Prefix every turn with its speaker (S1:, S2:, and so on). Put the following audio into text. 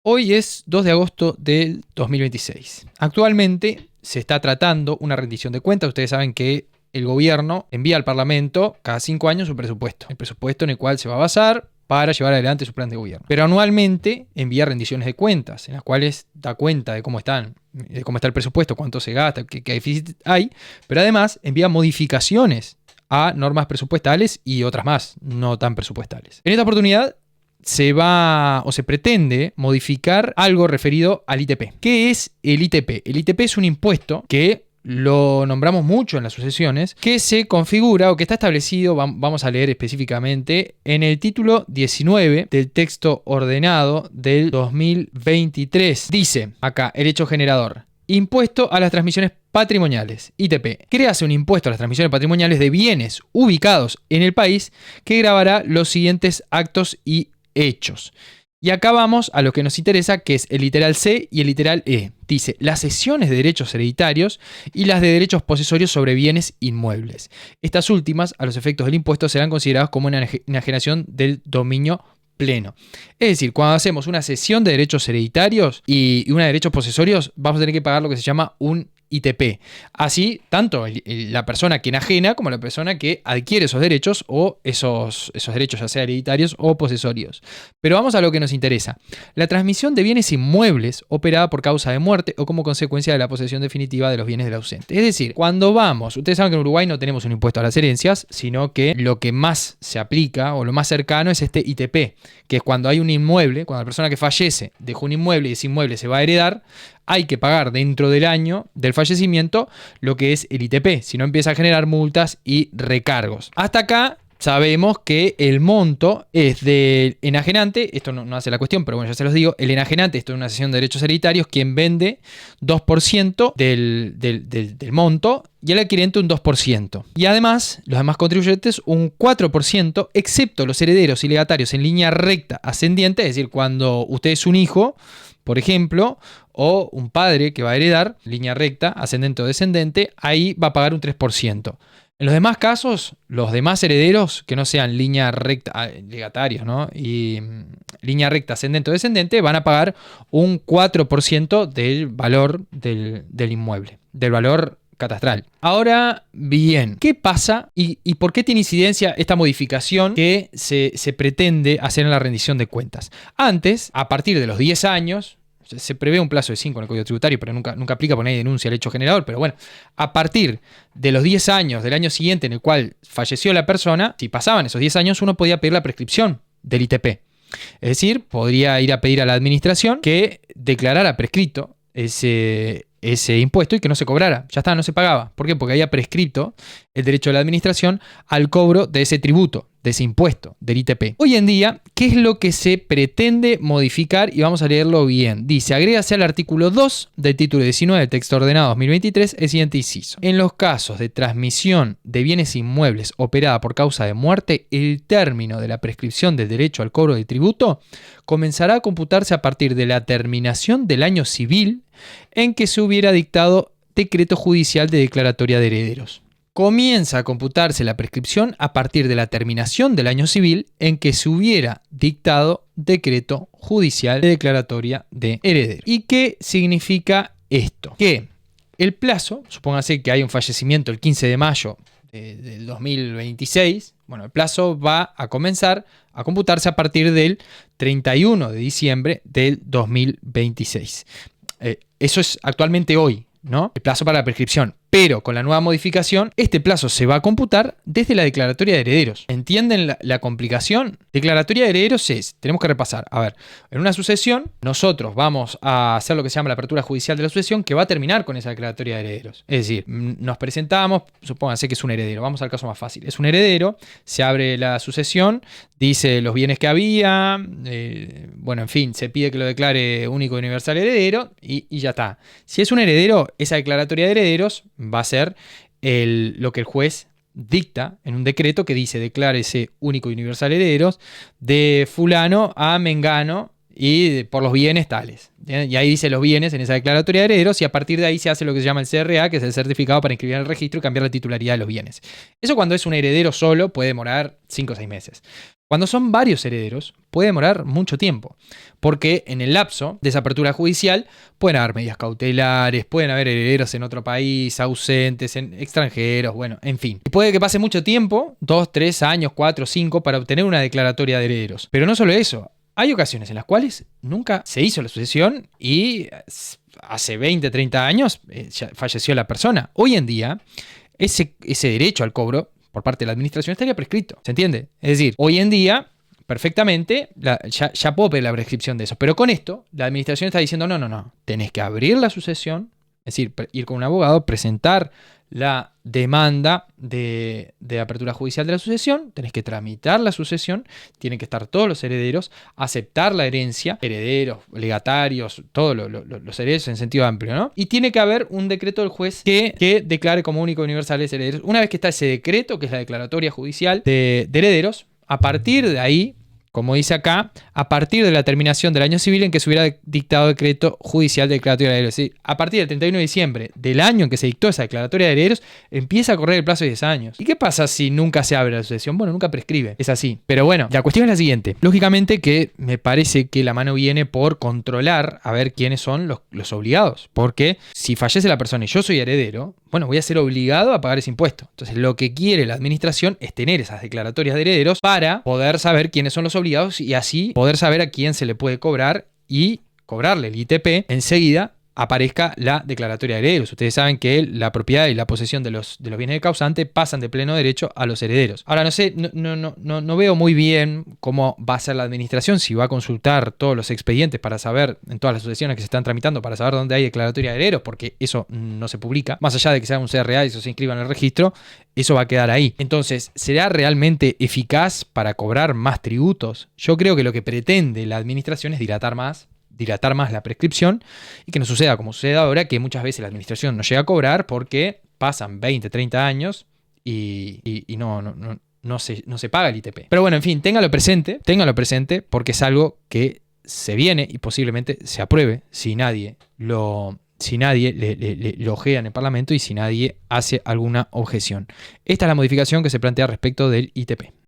S1: Hoy es 2 de agosto del 2026. Actualmente se está tratando una rendición de cuentas. Ustedes saben que el gobierno envía al Parlamento cada 5 años su presupuesto. El presupuesto en el cual se va a basar para llevar adelante su plan de gobierno. Pero anualmente envía rendiciones de cuentas, en las cuales da cuenta de cómo está el presupuesto, cuánto se gasta, qué déficit hay, pero además envía modificaciones a normas presupuestales y otras más, no tan presupuestales. En esta oportunidad se va o se pretende modificar algo referido al ITP. ¿Qué es el ITP? El ITP es un impuesto que lo nombramos mucho en las sucesiones, que se configura o que está establecido, vamos a leer específicamente, en el título 19 del texto ordenado del 2023. Dice acá, el hecho generador: impuesto a las transmisiones patrimoniales, ITP. Créase un impuesto a las transmisiones patrimoniales de bienes ubicados en el país que grabará los siguientes actos y hechos. Y acá vamos a lo que nos interesa, que es el literal C y el literal E. Dice, las cesiones de derechos hereditarios y las de derechos posesorios sobre bienes inmuebles. Estas últimas, a los efectos del impuesto, serán consideradas como una enajenación del dominio pleno. Es decir, cuando hacemos una cesión de derechos hereditarios y una de derechos posesorios, vamos a tener que pagar lo que se llama un ITP. Así, tanto la persona que enajena como la persona que adquiere esos derechos o esos derechos, ya sea hereditarios o posesorios. Pero vamos a lo que nos interesa. La transmisión de bienes inmuebles operada por causa de muerte o como consecuencia de la posesión definitiva de los bienes del ausente. Es decir, cuando vamos, ustedes saben que en Uruguay no tenemos un impuesto a las herencias, sino que lo que más se aplica o lo más cercano es este ITP, que es cuando hay un inmueble, cuando la persona que fallece dejó un inmueble y ese inmueble se va a heredar, hay que pagar dentro del año del fallecimiento lo que es el ITP, si no empieza a generar multas y recargos. Hasta acá sabemos que el monto es del enajenante, esto no hace la cuestión, pero bueno, ya se los digo, el enajenante, esto es una cesión de derechos hereditarios, quien vende 2% del monto y el adquirente un 2%. Y además, los demás contribuyentes un 4%, excepto los herederos y legatarios en línea recta ascendiente, es decir, cuando usted es un hijo, por ejemplo, o un padre que va a heredar, línea recta, ascendente o descendente, ahí va a pagar un 3%. En los demás casos, los demás herederos que no sean línea recta, legatarios, ¿no? Y línea recta, ascendente o descendente, van a pagar un 4% del valor del inmueble, del valor catastral. Ahora bien, ¿qué pasa y por qué tiene incidencia esta modificación que se pretende hacer en la rendición de cuentas? Antes, a partir de los 10 años, se prevé un plazo de 5 en el Código Tributario, pero nunca aplica porque nadie denuncia el hecho generador. Pero bueno, a partir de los 10 años del año siguiente en el cual falleció la persona, si pasaban esos 10 años, uno podía pedir la prescripción del ITP. Es decir, podría ir a pedir a la administración que declarara prescrito ese impuesto y que no se cobrara. Ya está, no se pagaba. ¿Por qué? Porque había prescrito el derecho de la administración al cobro de ese tributo, de ese impuesto, del ITP. Hoy en día, ¿qué es lo que se pretende modificar? Y vamos a leerlo bien. Dice, agrégase al artículo 2 del título 19 del texto ordenado 2023 el siguiente inciso. En los casos de transmisión de bienes inmuebles operada por causa de muerte, el término de la prescripción del derecho al cobro del tributo comenzará a computarse a partir de la terminación del año civil en que se hubiera dictado decreto judicial de declaratoria de herederos. Comienza a computarse la prescripción a partir de la terminación del año civil en que se hubiera dictado decreto judicial de declaratoria de herederos. ¿Y qué significa esto? Que el plazo, supóngase que hay un fallecimiento el 15 de mayo del 2026, bueno, el plazo va a comenzar a computarse a partir del 31 de diciembre del 2026. Eso es actualmente hoy, ¿no? El plazo para la prescripción. Pero con la nueva modificación, este plazo se va a computar desde la declaratoria de herederos. ¿Entienden la complicación? Declaratoria de herederos es, tenemos que repasar, a ver, en una sucesión, nosotros vamos a hacer lo que se llama la apertura judicial de la sucesión, que va a terminar con esa declaratoria de herederos. Es decir, nos presentamos, supónganse que es un heredero, vamos al caso más fácil. Es un heredero, se abre la sucesión, dice los bienes que había, bueno, en fin, se pide que lo declare único y universal heredero y ya está. Si es un heredero, esa declaratoria de herederos va a ser lo que el juez dicta en un decreto que dice declárese único y universal herederos de fulano a mengano y por los bienes tales. Y ahí dice los bienes en esa declaratoria de herederos y a partir de ahí se hace lo que se llama el CRA, que es el certificado para inscribir en el registro y cambiar la titularidad de los bienes. Eso cuando es un heredero solo puede demorar 5 o 6 meses. Cuando son varios herederos puede demorar mucho tiempo, porque en el lapso de esa apertura judicial pueden haber medidas cautelares, pueden haber herederos en otro país, ausentes, extranjeros, bueno, en fin. Y puede que pase mucho tiempo, 2, 3 años, 4, 5, para obtener una declaratoria de herederos. Pero no solo eso. Hay ocasiones en las cuales nunca se hizo la sucesión y hace 20, 30 años ya falleció la persona. Hoy en día, ese derecho al cobro por parte de la administración estaría prescrito. ¿Se entiende? Es decir, hoy en día, perfectamente, ya puedo pedir la prescripción de eso. Pero con esto, la administración está diciendo, no. Tenés que abrir la sucesión, es decir, ir con un abogado, presentar la demanda de apertura judicial de la sucesión, tenés que tramitar la sucesión, tienen que estar todos los herederos, aceptar la herencia, herederos, legatarios, todos los herederos en sentido amplio, ¿no? Y tiene que haber un decreto del juez que declare como único universales herederos. Una vez que está ese decreto, que es la declaratoria judicial de herederos, a partir de ahí, como dice acá, a partir de la terminación del año civil en que se hubiera dictado decreto judicial de declaratoria de herederos. Es decir, a partir del 31 de diciembre del año en que se dictó esa declaratoria de herederos, empieza a correr el plazo de 10 años. ¿Y qué pasa si nunca se abre la sucesión? Bueno, nunca prescribe. Es así. Pero bueno, la cuestión es la siguiente. Lógicamente que me parece que la mano viene por controlar a ver quiénes son los obligados. Porque si fallece la persona y yo soy heredero, bueno, voy a ser obligado a pagar ese impuesto. Entonces, lo que quiere la administración es tener esas declaratorias de herederos para poder saber quiénes son los obligados y así poder saber a quién se le puede cobrar y cobrarle el ITP enseguida aparezca la declaratoria de herederos. Ustedes saben que la propiedad y la posesión de los bienes del causante pasan de pleno derecho a los herederos. Ahora, no sé, no veo muy bien cómo va a ser la administración, si va a consultar todos los expedientes para saber, en todas las sucesiones que se están tramitando, para saber dónde hay declaratoria de herederos, porque eso no se publica. Más allá de que sea un CRA y eso se inscriba en el registro, eso va a quedar ahí. Entonces, ¿será realmente eficaz para cobrar más tributos? Yo creo que lo que pretende la administración es dilatar más la prescripción y que no suceda como sucede ahora, que muchas veces la administración no llega a cobrar porque pasan 20, 30 años y no se paga el ITP. Pero bueno, en fin, téngalo presente porque es algo que se viene y posiblemente se apruebe si nadie lo ojea en el Parlamento y si nadie hace alguna objeción. Esta es la modificación que se plantea respecto del ITP.